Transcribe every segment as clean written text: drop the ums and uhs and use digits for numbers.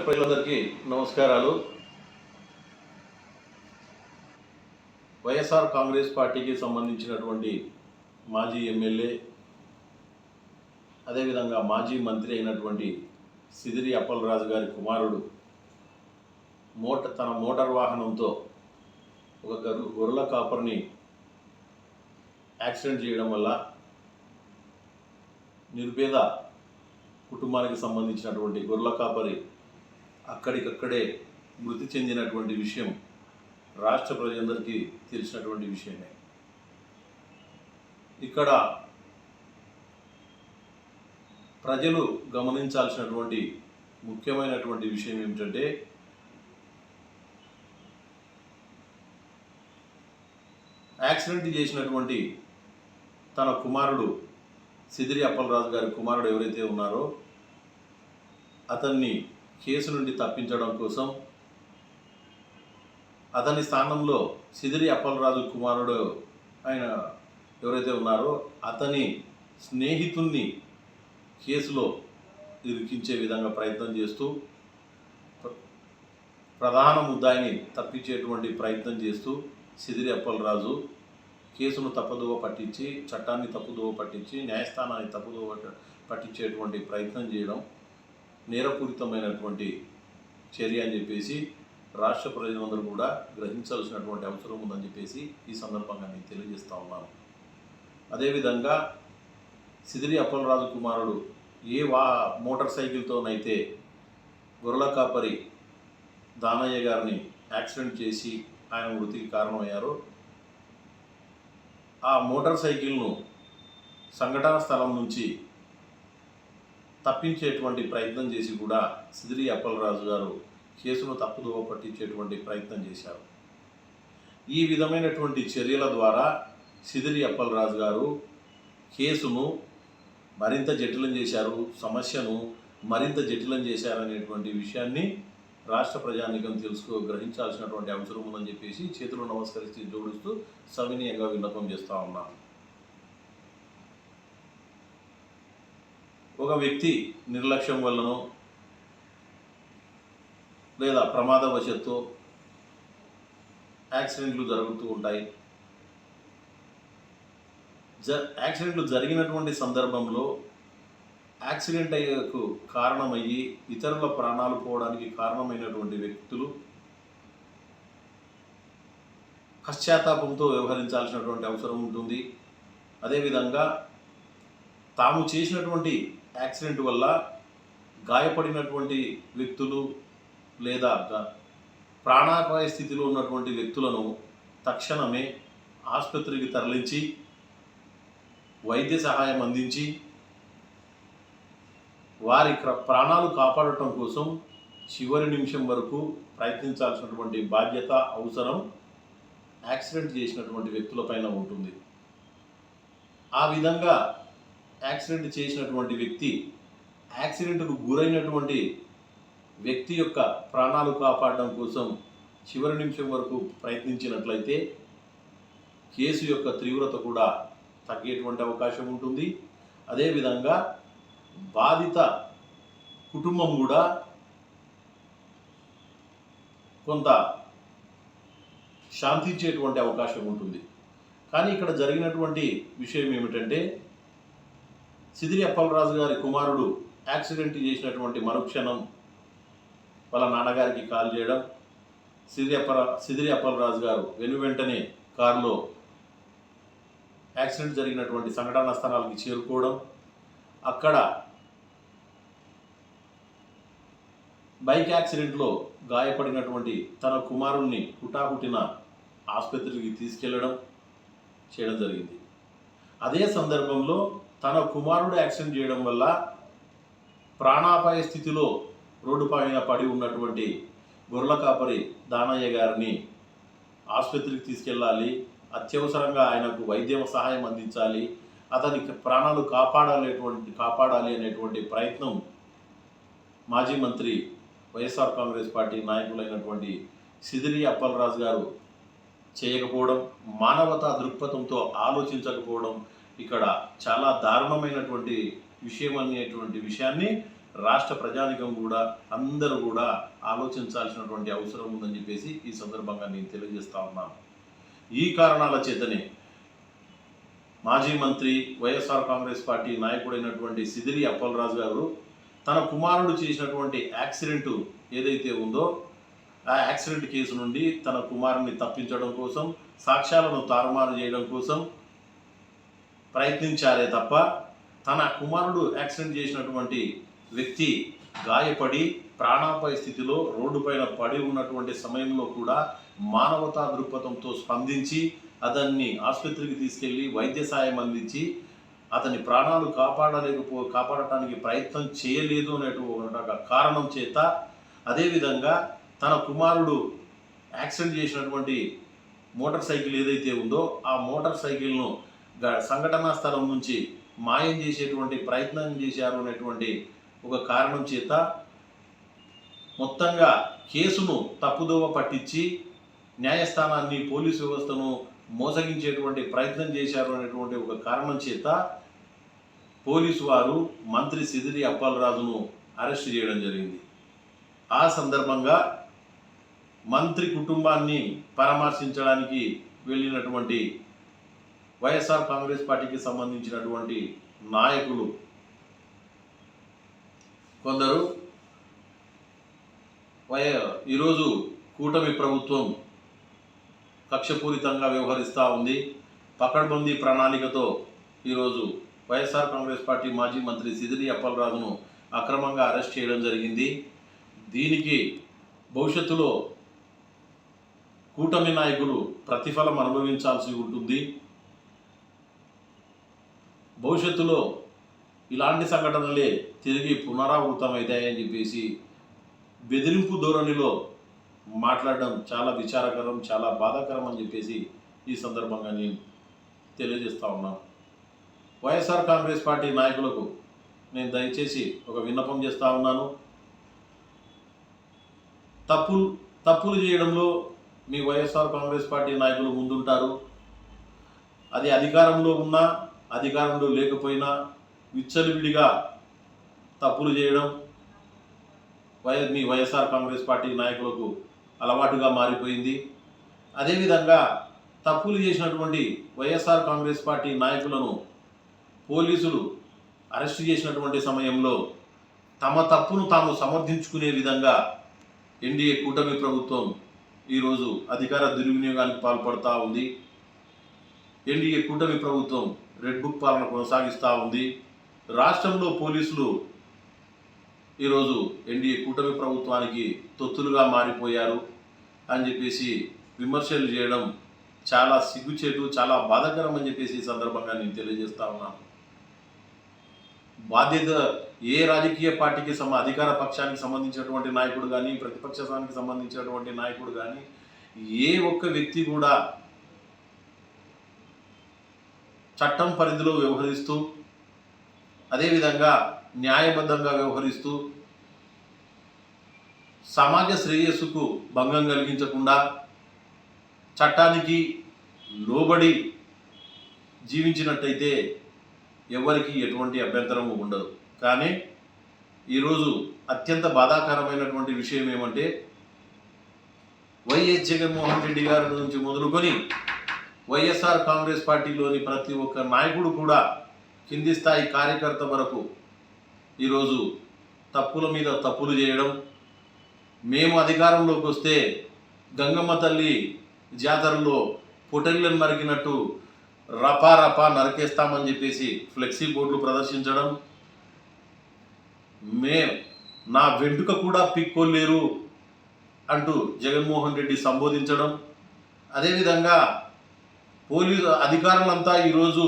ప్రజలందరికీ నమస్కారాలు. వైఎస్ఆర్ కాంగ్రెస్ పార్టీకి సంబంధించినటువంటి మాజీ ఎమ్మెల్యే, అదేవిధంగా మాజీ మంత్రి అయినటువంటి సిదిరి అప్పలరాజు గారి కుమారుడు తన మోటార్ వాహనంతో ఒక గొర్రెల కాపర్ని యాక్సిడెంట్ చేయడం వల్ల నిర్భేద కుటుంబానికి సంబంధించినటువంటి గొర్రెల కాపరి అక్కడికక్కడే మృతి చెందినటువంటి విషయం రాష్ట్ర ప్రజలందరికీ తెలిసినటువంటి విషయమే. ఇక్కడ ప్రజలు గమనించాల్సినటువంటి ముఖ్యమైనటువంటి విషయం ఏమిటంటే, యాక్సిడెంట్ చేసినటువంటి తన కుమారుడు సిదిరి అప్పలరాజు గారి కుమారుడు ఎవరైతే ఉన్నారో అతన్ని కేసు నుండి తప్పించడం కోసం అతని స్థానంలో సిదిరి అప్పలరాజు కుమారుడు ఆయన ఎవరైతే ఉన్నారో అతని స్నేహితుణ్ణి కేసులో ఇరికించే విధంగా ప్రయత్నం చేస్తూ ప్రధాన ముద్దాయిని తప్పించేటువంటి ప్రయత్నం చేస్తూ సిదిరి అప్పలరాజు కేసును తప్పుదోవ పట్టించి, చట్టాన్ని తప్పుదోవ పట్టించి, న్యాయస్థానాన్ని తప్పుదోవ పట్టించేటువంటి ప్రయత్నం చేయడం నేరపూరితమైనటువంటి చర్య అని చెప్పేసి రాష్ట్ర ప్రజలందరూ కూడా గ్రహించాల్సినటువంటి అవసరం ఉందని చెప్పేసి ఈ సందర్భంగా నేను తెలియజేస్తూ ఉన్నాను. అదేవిధంగా సిదిరి అప్పలరాజు కుమారుడు మోటార్ సైకిల్తోనైతే గొర్రెల కాపరి దానయ్య గారిని యాక్సిడెంట్ చేసి ఆయన మృతికి కారణమయ్యారో, ఆ మోటార్ సైకిల్ను సంఘటన స్థలం నుంచి తప్పించేటువంటి ప్రయత్నం చేసి కూడా సిదిరి అప్పలరాజు గారు కేసును తప్పుదోవ పట్టించేటువంటి ప్రయత్నం చేశారు. ఈ విధమైనటువంటి చర్యల ద్వారా సిదిరి అప్పలరాజు గారు కేసును మరింత జటిలం చేశారు, సమస్యను మరింత జటిలం చేశారనేటువంటి విషయాన్ని రాష్ట్ర ప్రజానీకం గ్రహించాల్సినటువంటి అవసరం ఉందని చెప్పేసి చేతులు నమస్కరిస్తూ జోడిస్తూ సవినీయంగా విన్నపం చేస్తూ ఉన్నాం. ఒక వ్యక్తి నిర్లక్ష్యం వల్లనో లేదా ప్రమాదవశత్తు యాక్సిడెంట్లు జరుగుతూ ఉంటాయి. యాక్సిడెంట్లు జరిగినటువంటి సందర్భంలో యాక్సిడెంట్ అయ్యేకు కారణమయ్యి ఇతరుల ప్రాణాలు పోవడానికి కారణమైనటువంటి వ్యక్తులు పశ్చాత్తాపంతో వ్యవహరించాల్సినటువంటి అవసరం ఉంటుంది. అదేవిధంగా తాము చేసినటువంటి యాక్సిడెంట్ వల్ల గాయపడినటువంటి వ్యక్తులు లేదా ప్రాణాపాయ స్థితిలో ఉన్నటువంటి వ్యక్తులను తక్షణమే ఆసుపత్రికి తరలించి వైద్య సహాయం అందించి వారి ప్రాణాలు కాపాడటం కోసం చివరి నిమిషం వరకు ప్రయత్నించాల్సినటువంటి బాధ్యత, అవసరం యాక్సిడెంట్ చేసినటువంటి వ్యక్తులపైన ఉంటుంది. ఆ విధంగా యాక్సిడెంట్ చేసినటువంటి వ్యక్తి, యాక్సిడెంట్కు గురైనటువంటి వ్యక్తి యొక్క ప్రాణాలు కాపాడడం కోసం చివరి నిమిషం వరకు ప్రయత్నించినట్లయితే కేసు యొక్క తీవ్రత కూడా తగ్గేటువంటి అవకాశం ఉంటుంది. అదేవిధంగా బాధిత కుటుంబం కూడా కొంత శాంతించేటువంటి అవకాశం ఉంటుంది. కానీ ఇక్కడ జరిగినటువంటి విషయం ఏమిటంటే, సిదిరి అప్పలరాజు గారి కుమారుడు యాక్సిడెంట్ చేసినటువంటి మరుక్షణం వాళ్ళ నాన్నగారికి కాల్ చేయడం, సిదిరి అప్పలరాజు గారు వెంటనే కారులో యాక్సిడెంట్ జరిగినటువంటి సంఘటనా స్థలానికి చేరుకోవడం, అక్కడ బైక్ యాక్సిడెంట్లో గాయపడినటువంటి తన కుమారుణ్ణి హుటాహుటిన ఆసుపత్రికి తీసుకెళ్లడం చేయడం జరిగింది. అదే సందర్భంలో తన కుమారుడు యాక్సిడెంట్ చేయడం వల్ల ప్రాణాపాయ స్థితిలో రోడ్డు పైన పడి ఉన్నటువంటి గొర్రెల కాపరి దానయ్య గారిని ఆసుపత్రికి తీసుకెళ్ళాలి, అత్యవసరంగా ఆయనకు వైద్య సహాయం అందించాలి, అతనికి ప్రాణాలు కాపాడాలి అనేటువంటి ప్రయత్నం మాజీ మంత్రి వైఎస్ఆర్ కాంగ్రెస్ పార్టీ నాయకులైనటువంటి సిదిరి అప్పలరాజు గారు చేయకపోవడం, మానవతా దృక్పథంతో ఆలోచించకపోవడం ఇక్కడ చాలా దారుణమైనటువంటి విషయం అనేటువంటి విషయాన్ని రాష్ట్ర ప్రజానికం కూడా అందరూ కూడా ఆలోచించాల్సినటువంటి అవసరం ఉందని చెప్పేసి ఈ సందర్భంగా నేను తెలియజేస్తా ఉన్నాను. ఈ కారణాల చేతనే మాజీ మంత్రి వైఎస్ఆర్ కాంగ్రెస్ పార్టీ నాయకుడైనటువంటి సిదిరి అప్పలరాజు గారు తన కుమారుడు చేసినటువంటి యాక్సిడెంట్ ఏదైతే ఉందో ఆ యాక్సిడెంట్ కేసు నుండి తన కుమారుని తప్పించడం కోసం, సాక్ష్యాలను తారుమారు చేయడం కోసం ప్రయత్నించారే తప్ప తన కుమారుడు యాక్సిడెంట్ చేసినటువంటి వ్యక్తి గాయపడి ప్రాణాపాయ స్థితిలో రోడ్డు పైన పడి ఉన్నటువంటి సమయంలో కూడా మానవతా దృక్పథంతో స్పందించి అతన్ని ఆసుపత్రికి తీసుకెళ్లి వైద్య సాయం అందించి అతని ప్రాణాలు కాపాడటానికి ప్రయత్నం చేయలేదు అనేటువంటి కారణం చేత, అదేవిధంగా తన కుమారుడు యాక్సిడెంట్ చేసినటువంటి మోటార్ సైకిల్ ఏదైతే ఉందో ఆ మోటార్ సైకిల్ను సంఘటనా స్థలం నుంచి మాయం చేసేటువంటి ప్రయత్నం చేశారు అనేటువంటి ఒక కారణం చేత మొత్తంగా కేసును తప్పుదోవ పట్టించి న్యాయస్థానాన్ని, పోలీసు వ్యవస్థను మోసగించేటువంటి ప్రయత్నం చేశారు అనేటువంటి ఒక కారణం చేత పోలీసు వారు మంత్రి సిదిరి అప్పలరాజును అరెస్ట్ చేయడం జరిగింది. ఆ సందర్భంగా మంత్రి కుటుంబాన్ని పరామర్శించడానికి వెళ్ళినటువంటి వైఎస్ఆర్ కాంగ్రెస్ పార్టీకి సంబంధించినటువంటి నాయకులు కొందరు ఈరోజు కూటమి ప్రభుత్వం కక్షపూరితంగా వ్యవహరిస్తూ ఉంది, పకడ్బందీ ప్రణాళికతో ఈరోజు వైఎస్ఆర్ కాంగ్రెస్ పార్టీ మాజీ మంత్రి సిదిరి అప్పలరాజును అక్రమంగా అరెస్ట్ చేయడం జరిగింది. దీనికి భవిష్యత్తులో కూటమి నాయకులు ప్రతిఫలం అనుభవించాల్సి ఉంటుంది. భవిష్యత్తులో ఇలాంటి సంఘటనలే తిరిగి పునరావృతమవుతాయని చెప్పేసి బెదిరింపు ధోరణిలో మాట్లాడడం చాలా విచారకరం, చాలా బాధాకరం అని చెప్పేసి ఈ సందర్భంగా నేను తెలియజేస్తా ఉన్నాను. వైఎస్ఆర్ కాంగ్రెస్ పార్టీ నాయకులకు నేను దయచేసి ఒక విన్నపం చేస్తూ ఉన్నాను. తప్పులు చేయడంలో మీ వైఎస్ఆర్ కాంగ్రెస్ పార్టీ నాయకులు ముందుంటారు. అది అధికారంలో ఉన్నా అధికారంలో లేకపోయినా విచ్చలవిడిగా తప్పులు చేయడం మీ వైఎస్ఆర్ కాంగ్రెస్ పార్టీ నాయకులకు అలవాటుగా మారిపోయింది. అదేవిధంగా తప్పులు చేసినటువంటి వైఎస్ఆర్ కాంగ్రెస్ పార్టీ నాయకులను పోలీసులు అరెస్ట్ చేసినటువంటి సమయంలో తమ తప్పును తాము సమర్థించుకునే విధంగా ఎన్డీఏ కూటమి ప్రభుత్వం ఈరోజు అధికార దుర్వినియోగానికి పాల్పడుతూ ఉంది. ఎన్డీఏ కూటమి ప్రభుత్వం రెడ్ బుక్ పాలన కొనసాగిస్తూ ఉంది. రాష్ట్రంలో పోలీసులు ఈరోజు ఎన్డీఏ కూటమి ప్రభుత్వానికి తొత్తులుగా మారిపోయారు అని చెప్పేసి విమర్శలు చేయడం చాలా సిగ్గుచేటు, చాలా బాధాకరం అని చెప్పేసి ఈ సందర్భంగా నేను తెలియజేస్తా ఉన్నాను. బాధ్యత ఏ రాజకీయ పార్టీకి అధికార పక్షానికి సంబంధించినటువంటి నాయకుడు కానీ, ప్రతిపక్షానికి సంబంధించినటువంటి నాయకుడు కానీ, ఏ ఒక్క వ్యక్తి కూడా చట్టం పరిధిలో వ్యవహరిస్తూ, అదేవిధంగా న్యాయబద్ధంగా వ్యవహరిస్తూ, సమాజ శ్రేయస్సుకు భంగం కలిగించకుండా చట్టానికి లోబడి జీవించినట్టయితే ఎవరికి ఎటువంటి అభ్యంతరం ఉండదు. కానీ ఈరోజు అత్యంత బాధాకరమైనటువంటి విషయం ఏమంటే, వైఎస్ జగన్మోహన్ రెడ్డి గారి నుంచి మొదలుకొని వైఎస్ఆర్ కాంగ్రెస్ పార్టీలోని ప్రతి ఒక్క నాయకుడు కూడా కింది స్థాయి కార్యకర్త వరకు ఈరోజు తప్పుల మీద తప్పులు చేయడం, మేము అధికారంలోకి వస్తే గంగమ్మ తల్లి జాతరలో పొటెళ్ళను నరికినట్టు రపా రపా నరికేస్తామని చెప్పేసి ఫ్లెక్సీ బోర్డులు ప్రదర్శించడం, నా వెంట్రుక కూడా పిక్కోలేరు అంటూ జగన్మోహన్ రెడ్డి సంబోధించడం, అదేవిధంగా పోలీసు అధికారులంతా ఈరోజు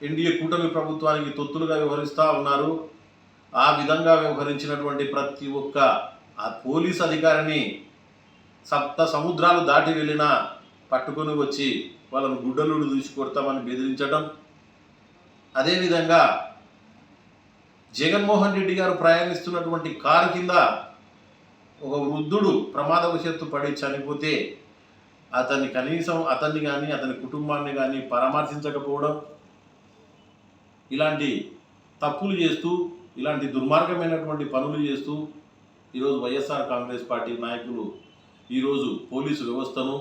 ఎన్డీఏ కూటమి ప్రభుత్వానికి తొత్తులుగా వ్యవహరిస్తూ ఉన్నారు. ఆ విధంగా వ్యవహరించినటువంటి ప్రతి ఒక్క ఆ పోలీసు అధికారిని సప్త సముద్రాలు దాటి వెళ్ళినా పట్టుకొని వచ్చి వాళ్ళను గుడ్డలుడు దూసి కొడతామని బెదిరించడం, అదేవిధంగా జగన్మోహన్ రెడ్డి గారు ప్రయాణిస్తున్నటువంటి కారు కింద ఒక వృద్ధుడు ప్రమాదవశాత్తు పడి చనిపోతే అతన్ని కానీ అతని కుటుంబాన్ని కానీ పరామర్శించకపోవడం, ఇలాంటి తప్పులు చేస్తూ ఇలాంటి దుర్మార్గమైనటువంటి పనులు చేస్తూ ఈరోజు వైఎస్ఆర్ కాంగ్రెస్ పార్టీ నాయకులు ఈరోజు పోలీసు వ్యవస్థను,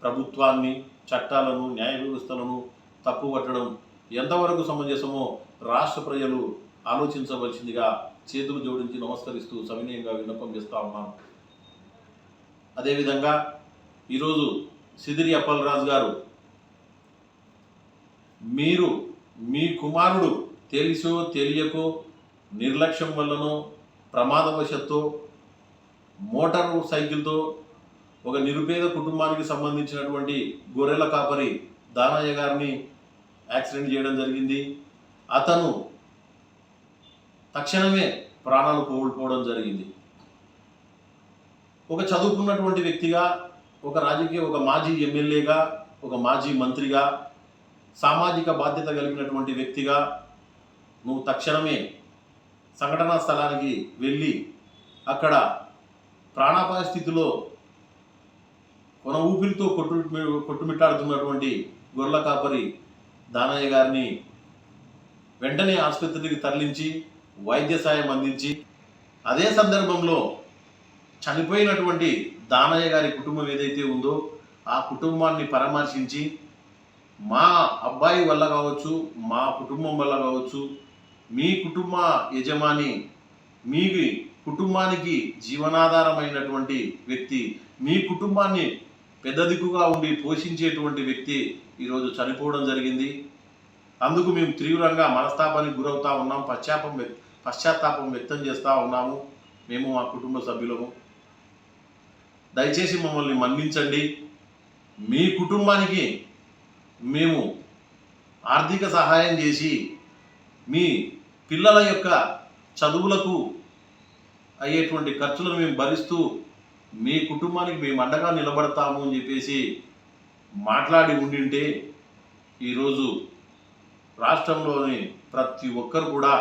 ప్రభుత్వాన్ని, చట్టాలను, న్యాయ వ్యవస్థలను తప్పుపట్టడం ఎంతవరకు సమంజసమో రాష్ట్ర ప్రజలు ఆలోచించవలసిందిగా చేతులు జోడించి నమస్కరిస్తూ సవినయంగా విన్నపం చేస్తూ ఉన్నాను. అదేవిధంగా ఈరోజు సిదిరి అప్పలరాజు గారు, మీరు మీ కుమారుడు తెలిసో తెలియకో నిర్లక్ష్యం వల్లనో ప్రమాదవశత్తు మోటార్ సైకిల్తో ఒక నిరుపేద కుటుంబానికి సంబంధించినటువంటి గొర్రెల కాపరి దానయ్య గారిని యాక్సిడెంట్ చేయడం జరిగింది. అతను తక్షణమే ప్రాణాలు కోల్పోవడం జరిగింది. ఒక చదువుకున్నటువంటి వ్యక్తిగా, ఒక మాజీ ఎమ్మెల్యేగా, ఒక మాజీ మంత్రిగా, సామాజిక బాధ్యత కలిగినటువంటి వ్యక్తిగా నువ్వు తక్షణమే సంఘటనా స్థలానికి వెళ్ళి అక్కడ ప్రాణాపాయ స్థితిలో కొన ఊపిరితో కొట్టుమిట్టాడుతున్నటువంటి గొర్రెల కాపరి దానయ్య గారిని వెంటనే ఆసుపత్రికి తరలించి వైద్య సాయం అందించి, అదే సందర్భంలో చనిపోయినటువంటి దానయ్య గారి కుటుంబం ఏదైతే ఉందో ఆ కుటుంబాన్ని పరామర్శించి, మా అబ్బాయి వల్ల కావచ్చు, మా కుటుంబం వల్ల కావచ్చు, మీ కుటుంబ యజమాని, మీ కుటుంబానికి జీవనాధారమైనటువంటి వ్యక్తి, మీ కుటుంబాన్ని పెద్ద దిక్కుగా ఉండి పోషించేటువంటి వ్యక్తి ఈరోజు చనిపోవడం జరిగింది. అందుకు మేము తీవ్రంగా మనస్తాపానికి గురవుతూ ఉన్నాం, పశ్చాత్తాపం వ్యక్తం చేస్తూ ఉన్నాము. మేము మా కుటుంబ సభ్యులము, దయచేసి మమ్మల్ని మన్నించండి. మీ కుటుంబానికి మేము ఆర్థిక సహాయం చేసి మీ పిల్లల యొక్క చదువులకు అయ్యేటువంటి ఖర్చులను మేము భరిస్తూ మీ కుటుంబానికి మేము అండగా నిలబడతాము అని చెప్పేసి మాట్లాడి ఉండింటే ఈరోజు రాష్ట్రంలోని ప్రతి ఒక్కరు కూడా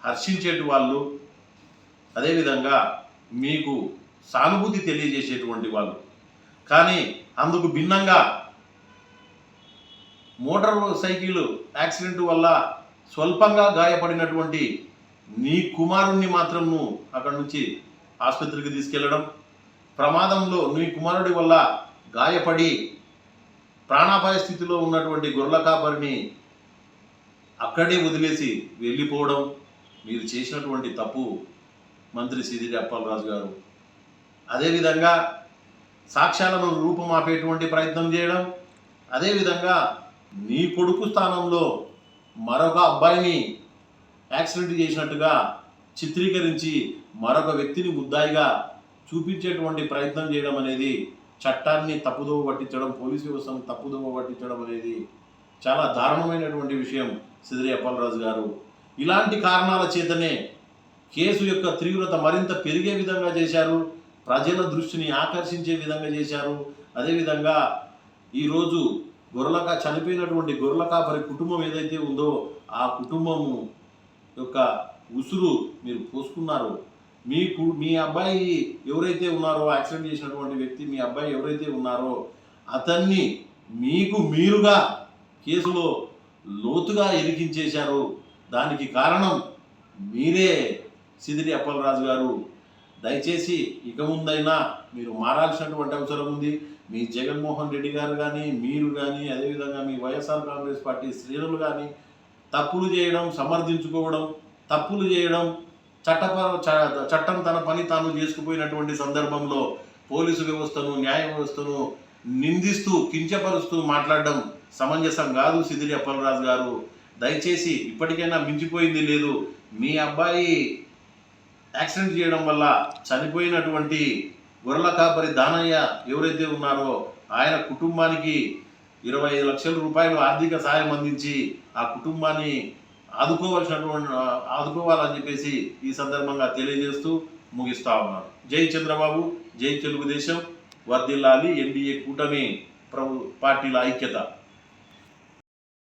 హర్షించేటి వాళ్ళు, అదేవిధంగా మీకు సానుభూతి తెలియజేసేటువంటి వాళ్ళు. కానీ అందుకు భిన్నంగా మోటార్ సైకిల్ యాక్సిడెంట్ వల్ల స్వల్పంగా గాయపడినటువంటి నీ కుమారుణ్ణి మాత్రం నువ్వు అక్కడి నుంచి ఆసుపత్రికి తీసుకెళ్లడం, ప్రమాదంలో నీ కుమారుడి వల్ల గాయపడి ప్రాణాపాయ స్థితిలో ఉన్నటువంటి గొర్రెల కాపరిని అక్కడే వదిలేసి వెళ్ళిపోవడం మీరు చేసినటువంటి తప్పు మంత్రి సిదిరి అప్పలరాజు గారు. అదేవిధంగా సాక్ష్యాలను రూపుమాపేటువంటి ప్రయత్నం చేయడం, అదేవిధంగా నీ కొడుకు స్థానంలో మరొక అబ్బాయిని యాక్సిడెంట్ చేసినట్టుగా చిత్రీకరించి మరొక వ్యక్తిని ముద్దాయిగా చూపించేటువంటి ప్రయత్నం చేయడం అనేది చట్టాన్ని తప్పుదోవ పట్టించడం, పోలీసు వ్యవస్థను తప్పుదోవ పట్టించడం అనేది చాలా దారుణమైనటువంటి విషయం. సిదిరి అప్పలరాజు గారు ఇలాంటి కారణాల చేతనే కేసు యొక్క తీవ్రత మరింత పెరిగే విధంగా చేశారు, ప్రజల దృష్టిని ఆకర్షించే విధంగా చేశారు. అదేవిధంగా ఈరోజు చనిపోయినటువంటి గొర్రెల కాపరి కుటుంబం ఏదైతే ఉందో ఆ కుటుంబము యొక్క ఉసురు మీరు పోసుకున్నారు. మీ అబ్బాయి ఎవరైతే ఉన్నారో, యాక్సిడెంట్ చేసినటువంటి వ్యక్తి మీ అబ్బాయి ఎవరైతే ఉన్నారో అతన్ని మీకు మీరుగా కేసులో లోతుగా ఇరికించేశారు. దానికి కారణం మీరే సిదిరి అప్పలరాజు గారు. దయచేసి ఇక ముందైనా మీరు మారాల్సినటువంటి అవసరం ఉంది. మీ జగన్మోహన్ రెడ్డి గారు కానీ, మీరు కానీ, అదేవిధంగా మీ వైఎస్ఆర్ కాంగ్రెస్ పార్టీ శ్రేణులు కానీ తప్పులు చేయడం, సమర్థించుకోవడం, తప్పులు చేయడం, చట్టం తన పని తాను చేసుకుపోయినటువంటి సందర్భంలో పోలీసు వ్యవస్థను, న్యాయ వ్యవస్థను నిందిస్తూ, కించపరుస్తూ మాట్లాడడం సమంజసం కాదు. సిదిరి అప్పలరాజు గారు దయచేసి ఇప్పటికైనా మించిపోయింది లేదు. మీ అబ్బాయి యాక్సిడెంట్ చేయడం వల్ల చనిపోయినటువంటి గొర్రెల కాపరి దానయ్య ఎవరైతే ఉన్నారో ఆయన కుటుంబానికి 25 లక్షల రూపాయలు ఆర్థిక సాయం అందించి ఆ కుటుంబాన్ని ఆదుకోవాలని చెప్పేసి ఈ సందర్భంగా తెలియజేస్తూ ముగిస్తా ఉన్నారు. జై చంద్రబాబు, జై తెలుగుదేశం, వర్ధిల్లాలి ఎన్డీఏ కూటమి పార్టీల ఐక్యత.